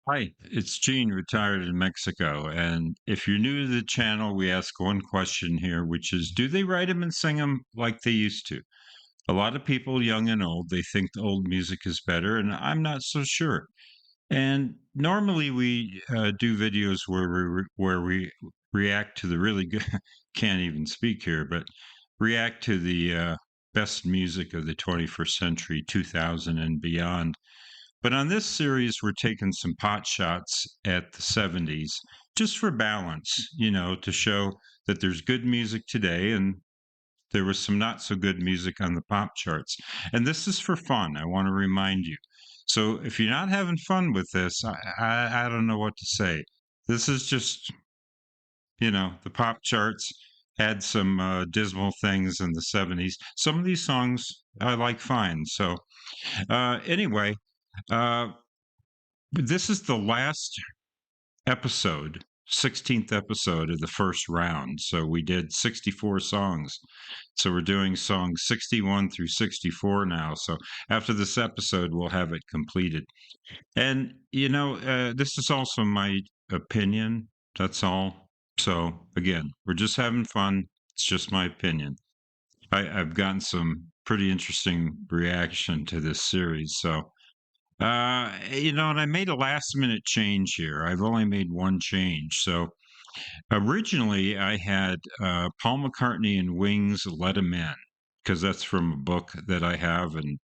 Hi, it's Gene, retired in Mexico. And if you're new to the channel, we ask one question here, which is, do they write them and sing them like they used to? A lot of people, young and old, they think the old music is better, and I'm not so sure. And normally we do videos where we react to the really good, can't even speak here, but react to the best music of the 21st century, 2000 and beyond. But on this series, we're taking some pot shots at the 70s just for balance, to show that there's good music today and there was some not so good music on the pop charts. And this is for fun. I want to remind you. So if you're not having fun with this, I don't know what to say. This is just, the pop charts had some dismal things in the 70s. Some of these songs I like fine. So anyway, uh, this is the last episode, 16th episode of the first round. So we did 64 songs. So we're doing songs 61 through 64 now. So after this episode, we'll have it completed. And, this is also my opinion. That's all. So again, we're just having fun. It's just my opinion. I've gotten some pretty interesting reaction to this series. So and I made a last minute change here. I've only made one change. So originally I had Paul McCartney and Wings Let 'Em In because that's from a book that I have and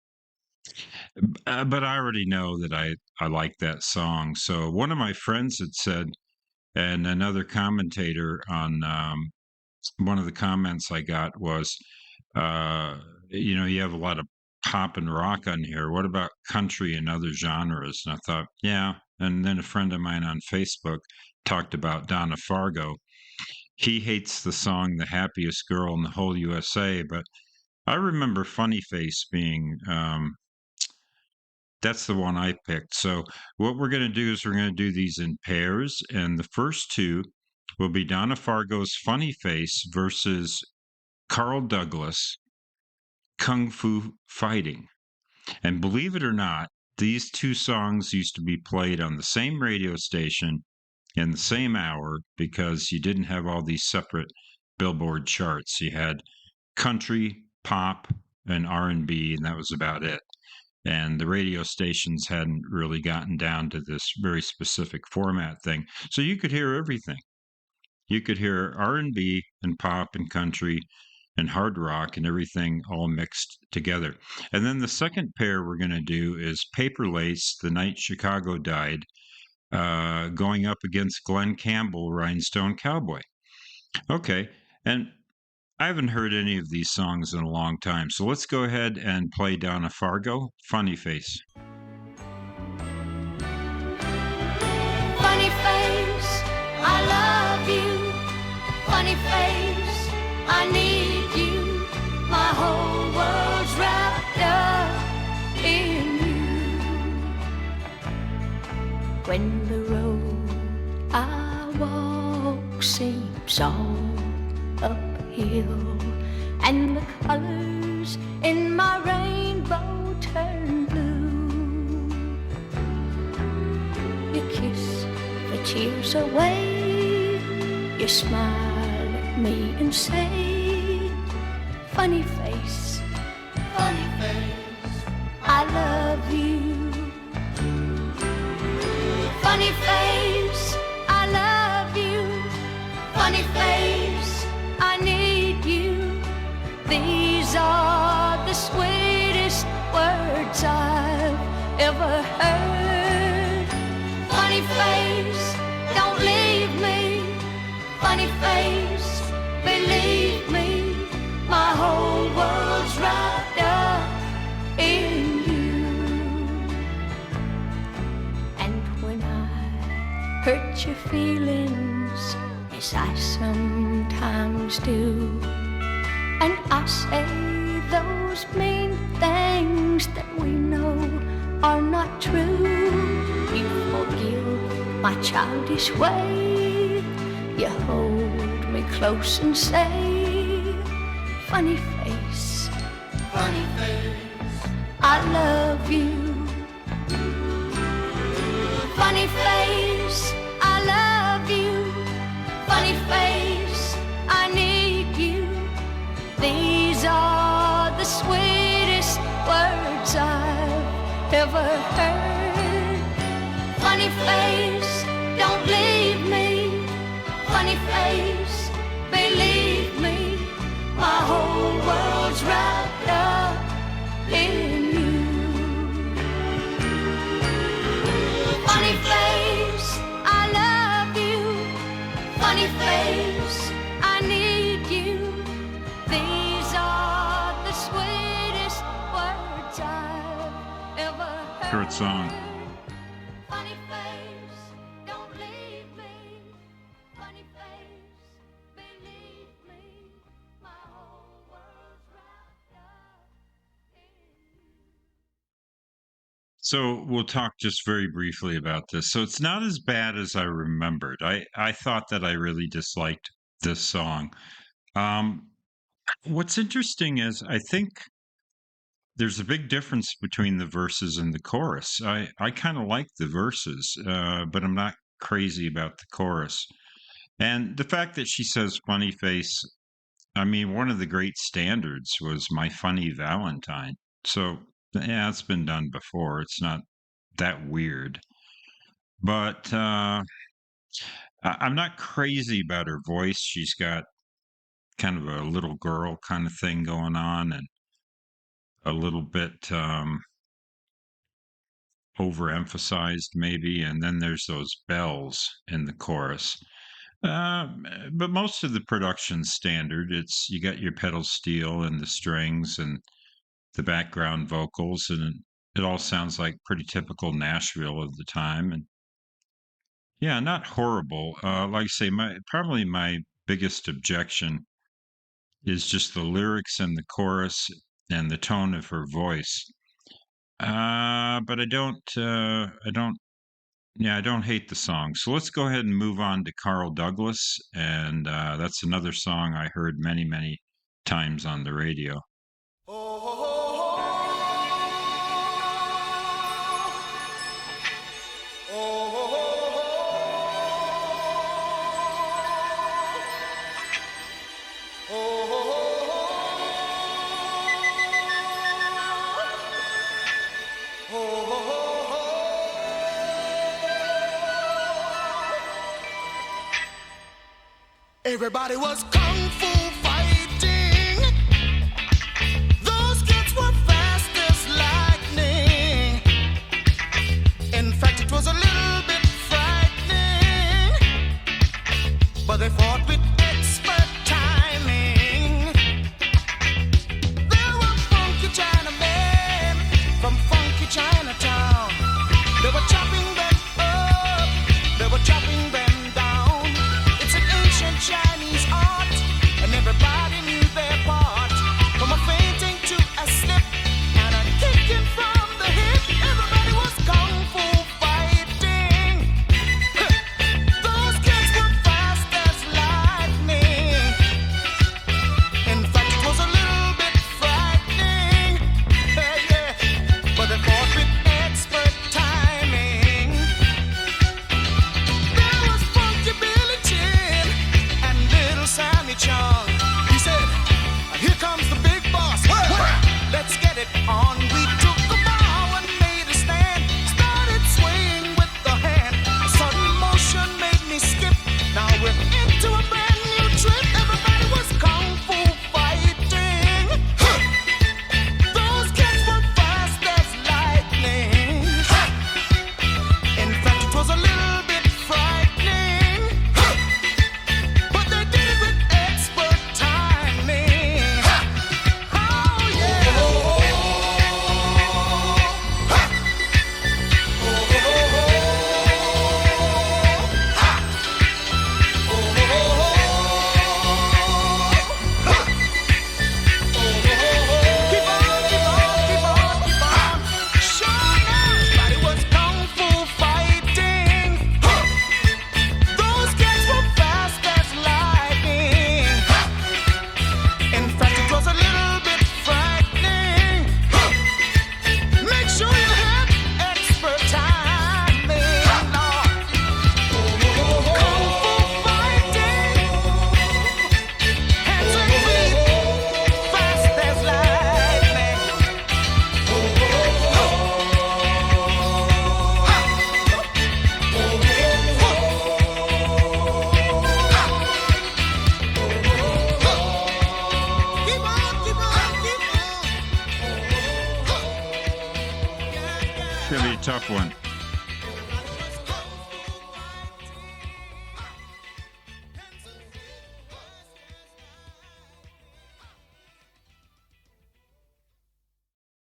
but I already know that I like that song. So one of my friends had said and another commentator on one of the comments I got was you have a lot of pop and rock on here. What about country and other genres? And I thought, yeah. And then a friend of mine on Facebook talked about Donna Fargo. He hates the song "The Happiest Girl in the Whole USA," but I remember "Funny Face" being that's the one I picked. So what we're going to do is we're going to do these in pairs, and the first two will be Donna Fargo's "Funny Face" versus Carl Douglas Kung Fu Fighting. And believe it or not, these two songs used to be played on the same radio station in the same hour because you didn't have all these separate Billboard charts. You had country, pop, and R&B, and that was about it. And the radio stations hadn't really gotten down to this very specific format thing. So you could hear everything. You could hear R&B and pop and country and hard rock and everything all mixed together. And then the second pair we're going to do is Paper Lace, The Night Chicago Died, going up against Glen Campbell, Rhinestone Cowboy. Okay, and I haven't heard any of these songs in a long time, so let's go ahead and play Donna Fargo, Funny Face. Funny face, I love you. Funny face, I need you. My whole world's wrapped up in you. When the road I walk seems all uphill, and the colors in my rainbow turn blue, you kiss the tears away, you smile at me and say, funny face, I love you. Funny face, I love you. Funny face, I need you. These are the sweetest words I've ever heard. Funny face, don't leave me. Funny face, believe me. My whole world's wrapped up in you. And when I hurt your feelings, as I sometimes do, and I say those mean things that we know are not true, you forgive my childish way. You hold me close and say, funny face, I love you. Funny Funny face, I love you. Funny face, I need you. These are the sweetest words I've ever heard. Funny face, don't leave me. Funny face, believe me. My whole world's wrapped up in you. Funny face, I love you. Funny face, I need you. These are the sweetest words I've ever heard. Short song. Funny face, don't leave me. Funny face, believe me. My whole world's wrapped up in you. So we'll talk just very briefly about this. So it's not as bad as I remembered. I thought that I really disliked this song. What's interesting is I think there's a big difference between the verses and the chorus. I kind of like the verses, but I'm not crazy about the chorus. And the fact that she says funny face, I mean, one of the great standards was My Funny Valentine. So, yeah, it's been done before. It's not that weird. But I'm not crazy about her voice. She's got kind of a little girl kind of thing going on and a little bit overemphasized, maybe. And then there's those bells in the chorus. But most of the production's standard. It's you got your pedal steel and the strings and the background vocals, and it all sounds like pretty typical Nashville of the time. And yeah, not horrible. Like I say, probably my biggest objection is just the lyrics and the chorus and the tone of her voice. But I don't hate the song. So let's go ahead and move on to Carl Douglas, and that's another song I heard many, many times on the radio. Everybody was kung fu fighting. Those kids were fast as lightning. In fact, it was a little bit frightening. But they fought with expert timing. There were funky Chinamen from funky Chinatown. They were chopping them up. They were chopping them down. It's an ancient Chinese art. tough one.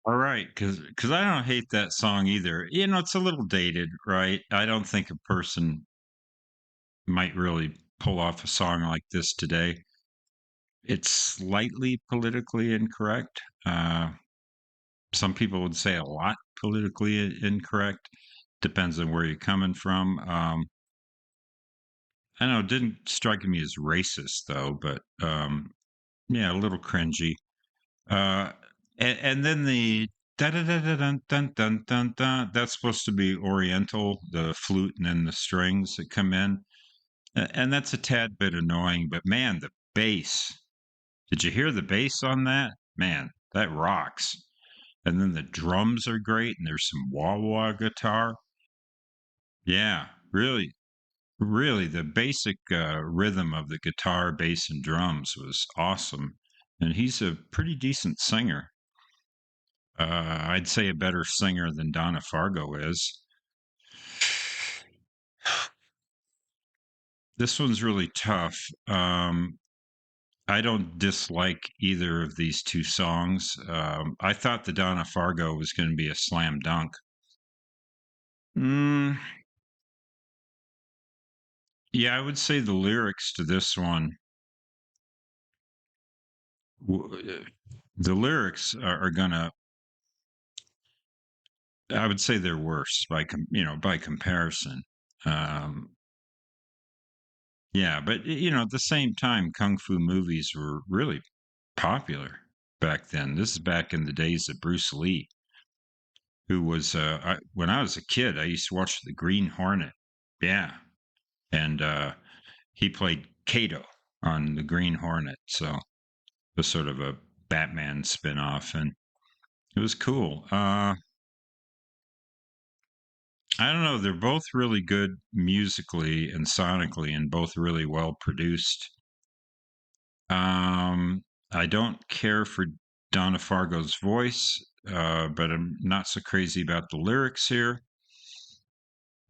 All right, because I don't hate that song either. You know, it's a little dated, right? I don't think a person might really pull off a song like this today. It's slightly politically incorrect. Some people would say a lot politically incorrect. Depends on where you're coming from. I know it didn't strike me as racist though, but yeah, a little cringy. Uh, and then the da da da da dun dun dun dun dun. That's supposed to be Oriental, the flute and then the strings that come in, and that's a tad bit annoying. But man, the bass! Did you hear the bass on that? Man, that rocks. And then the drums are great, and there's some wah wah guitar. Yeah, really, really, the basic rhythm of the guitar, bass, and drums was awesome. And he's a pretty decent singer. I'd say a better singer than Donna Fargo is. This one's really tough. I don't dislike either of these two songs. I thought the Donna Fargo was going to be a slam dunk. Mm, yeah, I would say the lyrics to this one, the lyrics are gonna. I would say they're worse by comparison. Um, yeah, but at the same time, kung fu movies were really popular back then. This is back in the days of Bruce Lee, who was when I was a kid, I used to watch The Green Hornet. Yeah, and he played Kato on The Green Hornet, so it was sort of a Batman spinoff, and it was cool. I don't know. They're both really good musically and sonically, and both really well produced. I don't care for Donna Fargo's voice, but I'm not so crazy about the lyrics here.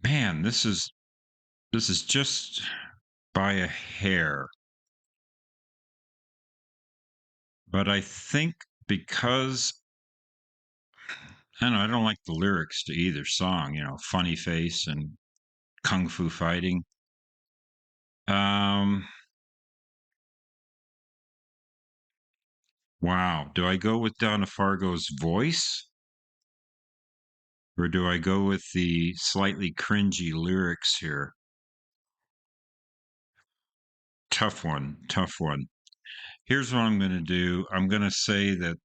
Man, this is just by a hair. But I think because I don't know, I don't like the lyrics to either song, funny face and kung fu fighting. Um, wow. Do I go with Donna Fargo's voice or do I go with the slightly cringy lyrics here? Tough one, tough one. Here's what I'm going to do. I'm going to say that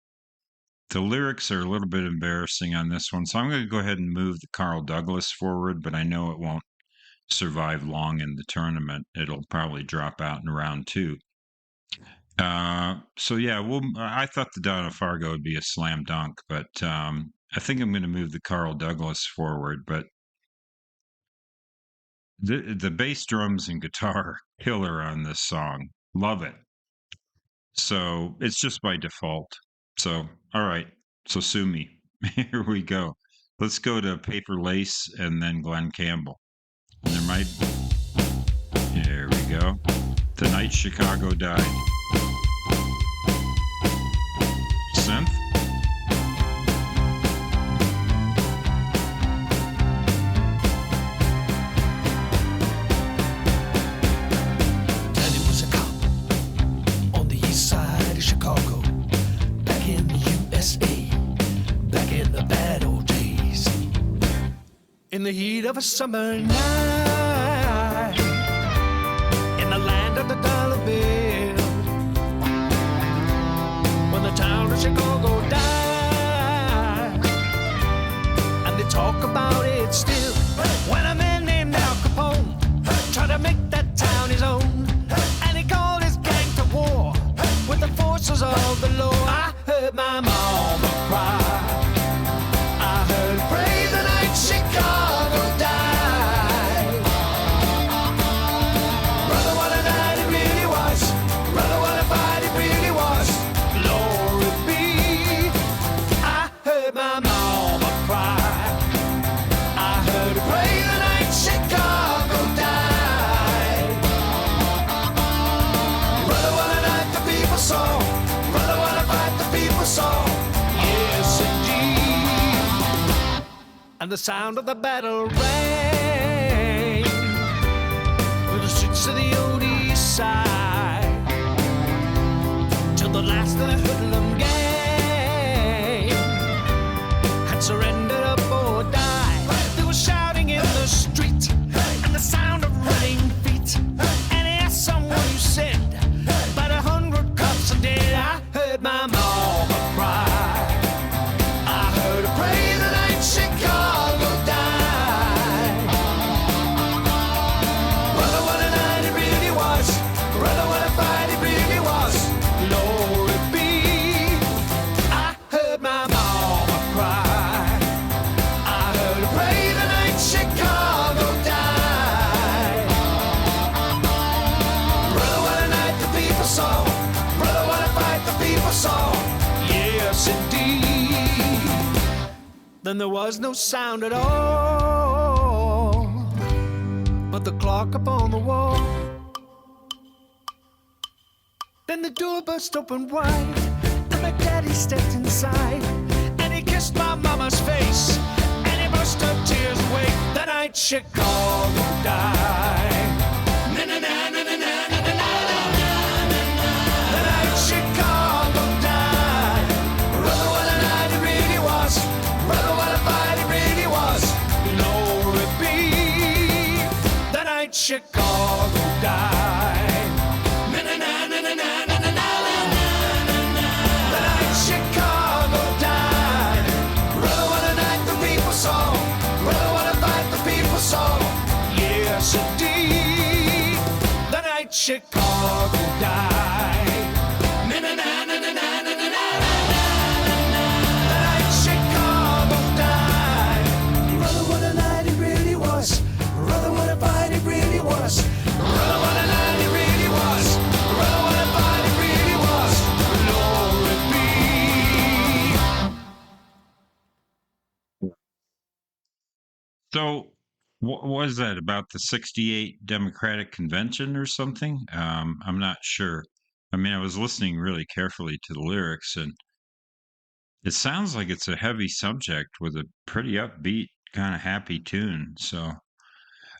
the lyrics are a little bit embarrassing on this one. So I'm going to go ahead and move the Carl Douglas forward, but I know it won't survive long in the tournament. It'll probably drop out in round two. So yeah, I thought the Donna Fargo would be a slam dunk, but I think I'm going to move the Carl Douglas forward. But the bass drums and guitar killer on this song. Love it. So it's just by default. So all right. So sue me. Here we go. Let's go to Paper Lace and then Glen Campbell. And there we go. The Night Chicago Died. Synth. Daddy was a cop on the east side of Chicago, back in the USA, back in the bad old days. In the heat of a summer night, in the land of the dollar bill, when the town of Chicago died, and they talk about it still. When a man named Al Capone tried to make that town his own, and he called his gang to war with the forces of the law. I heard my mama cry. I heard pray the night Chicago died. Brother, what a night it really was. Brother, what a fight it really was. Glory be. I heard my mama cry. and the sound of the battle rang through the streets of the old east side till the last of the hoodlum gang had surrendered up or died. There was shouting in the street and the sound of running feet, and I asked someone who said about 100 cops are dead. I heard my mama cry, I heard her pray the night Chicago died. Brother, what a night it really was. Brother, what a fight it really was. Glory be. I heard my mama cry, I heard her pray the night Chicago died. Brother, what a night the people saw. Brother, what a fight the people saw. Yes, indeed. Then there was no sound at all but the clock upon the wall. Then the door burst open wide and my daddy stepped inside, and he kissed my mama's face and he brushed her tears away. The night Chicago died. The night Chicago died. Brother, what a night it really was. Brother, what a fight it really was. Glory be. The night Chicago died. The night Chicago died. Brother, what a night the people saw. Brother, what a fight the people saw. Yes, indeed. The night Chicago died. The night Chicago died. Brother, what a night it really was. Brother, what a fight it really was. Brother, what a night it really was. Brother, what a fight it really was. Glory be. So, what was that about the 68 Democratic Convention or something? I'm not sure. I mean, I was listening really carefully to the lyrics, and it sounds like it's a heavy subject with a pretty upbeat, kind of happy tune. So,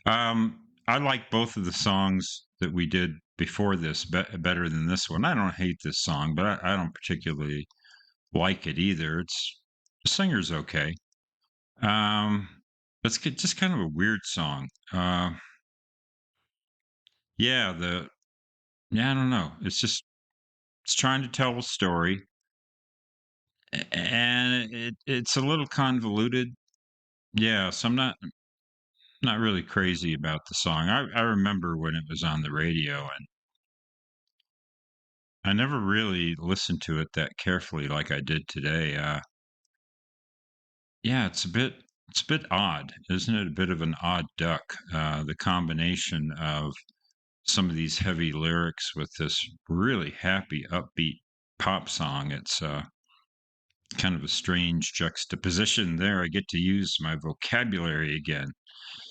I like both of the songs that we did before this better than this one. I don't hate this song, but I don't particularly like it either. The singer's okay. It's just kind of a weird song. Yeah, I don't know. It's trying to tell a story, and it's a little convoluted. Yeah, so I'm not really crazy about the song. I remember when it was on the radio, and I never really listened to it that carefully like I did today. Yeah, it's a bit odd, isn't it? A bit of an odd duck. The combination of some of these heavy lyrics with this really happy, upbeat pop song. It's kind of a strange juxtaposition there. I get to use my vocabulary again.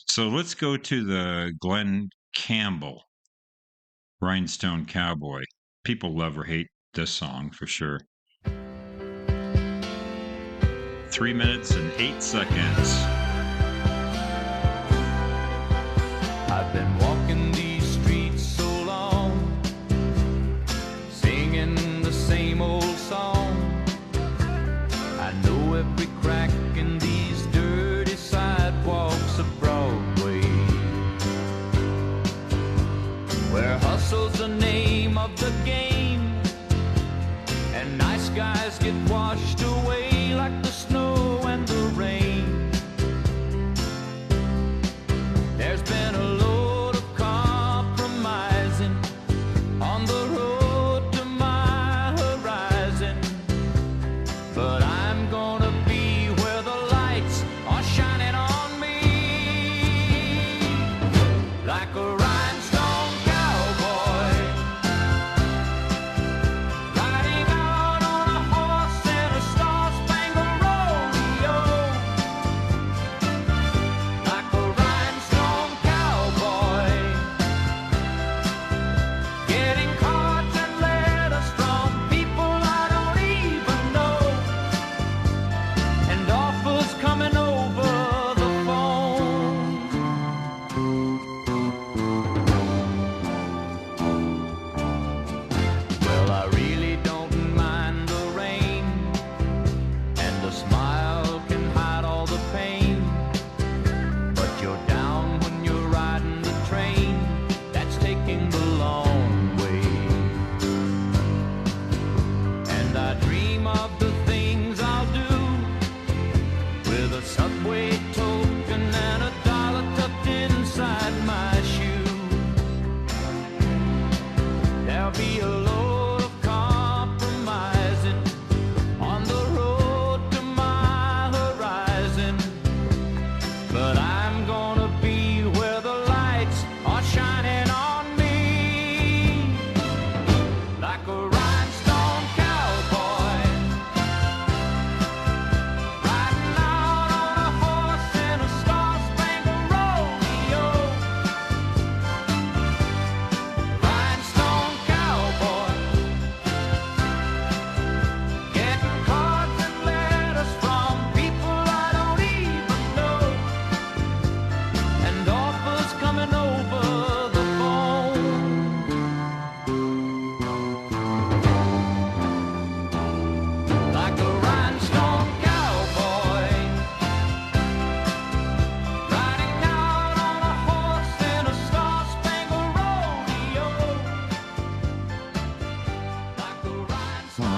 So let's go to the Glen Campbell, Rhinestone Cowboy. People love or hate this song for sure. 3 minutes and 8 seconds. I've been walking these streets so long, singing the same old song. I know every crack in these dirty sidewalks of Broadway, where hustle's the name of the game, and nice guys get washed away like the snow and the rain. There's been a load of compromising on the road to my horizon, but I'm gonna be where the lights are shining on me, like a rhinestone cowboy, riding out on a horse in a star-spangled road.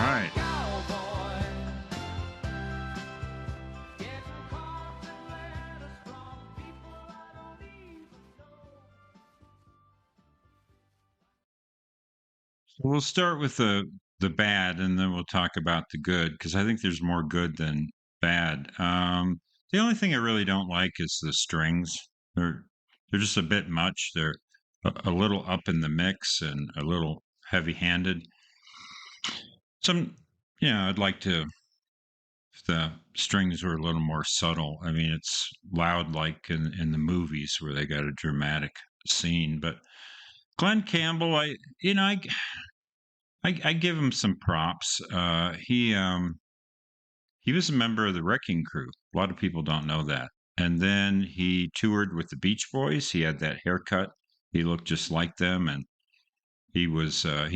right. Cowboy. Getting caught in letters from people I don't even know. So we'll start with the bad, and then we'll talk about the good because I think there's more good than bad. The only thing I really don't like is the strings. They're just a bit much. They're a little up in the mix and a little heavy-handed. Some, I'd like to if the strings were a little more subtle. I mean, it's loud like in the movies where they got a dramatic scene, but Glen Campbell, I give him some props. He was a member of the Wrecking Crew. A lot of people don't know that. And then he toured with the Beach Boys. He had that haircut. He looked just like them, and he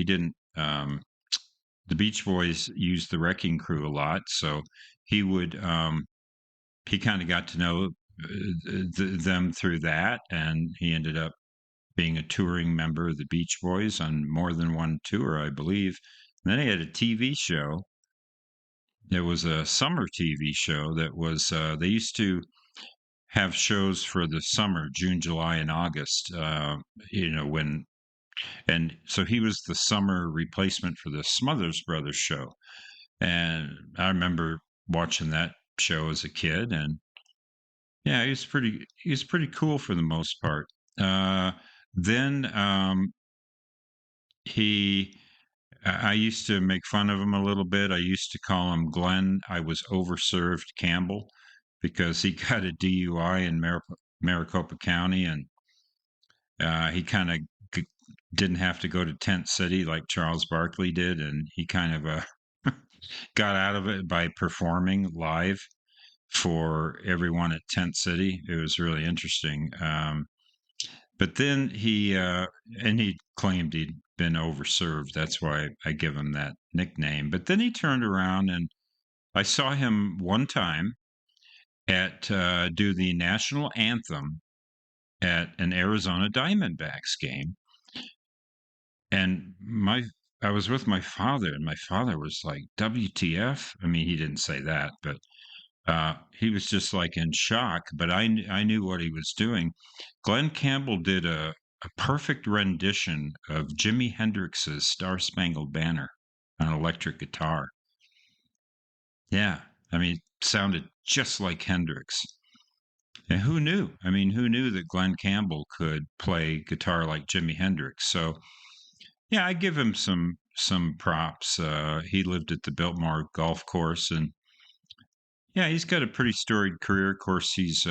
didn't. The Beach Boys used the Wrecking Crew a lot, so he would he kind of got to know them through that, and he ended up being a touring member of the Beach Boys on more than one tour, I believe. And then he had a TV show. There was a summer TV show that was, they used to have shows for the summer, June, July, and August, and so he was the summer replacement for the Smothers Brothers show. And I remember watching that show as a kid, and yeah, he was pretty cool for the most part. Then he I used to make fun of him a little bit. I used to call him Glen. I was overserved Campbell because he got a DUI in Maricopa County, and he kind of didn't have to go to Tent City like Charles Barkley did, and he kind of got out of it by performing live for everyone at Tent City. It was really interesting. But then he claimed he'd been overserved. That's why I give him that nickname. But then he turned around, and I saw him one time at do the national anthem at an Arizona Diamondbacks game, and I was with my father, and my father was like, "WTF?" I mean, he didn't say that, but he was just like in shock, but I knew what he was doing. Glen Campbell did a perfect rendition of Jimi Hendrix's Star Spangled Banner on electric guitar. Yeah, I mean, sounded just like Hendrix. And who knew? I mean, who knew that Glen Campbell could play guitar like Jimi Hendrix? So, yeah, I give him some props. He lived at the Biltmore Golf Course, and yeah, he's got a pretty storied career. Of course, he's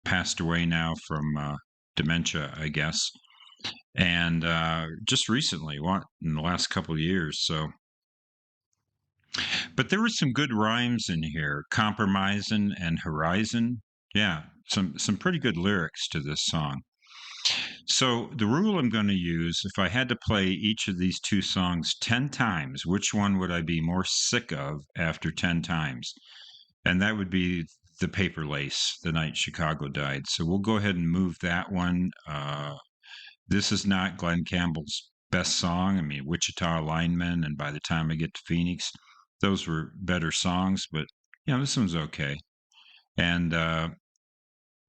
passed away now from dementia, I guess, and just recently, in the last couple of years. So, but there were some good rhymes in here, "compromising" and "horizon." Yeah, some pretty good lyrics to this song. So the rule I'm going to use, if I had to play each of these two songs 10 times, which one would I be more sick of after 10 times? And that would be The Paper Lace, The Night Chicago Died. So we'll go ahead and move that one. This is not Glen Campbell's best song. I mean, Wichita Lineman and By the Time I Get to Phoenix, those were better songs, but this one's okay. And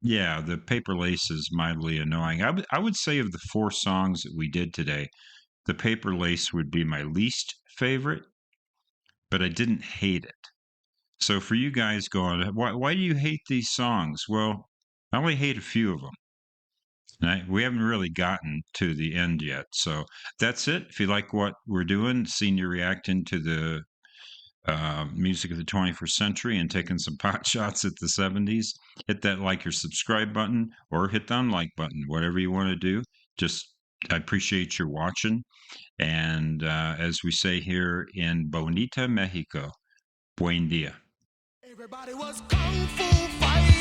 yeah, The Paper Lace is mildly annoying. I would say of the four songs that we did today, The Paper Lace would be my least favorite, but I didn't hate it. So for you guys going, why do you hate these songs? Well, I only hate a few of them. Right? We haven't really gotten to the end yet. So that's it. If you like what we're doing, seeing you reacting to the music of the 21st century and taking some pot shots at the 70s, hit that like or subscribe button, or hit the unlike button, whatever you want to do. I appreciate your watching. And as we say here in Bonita, Mexico, buen dia. Everybody was kung fu fighting.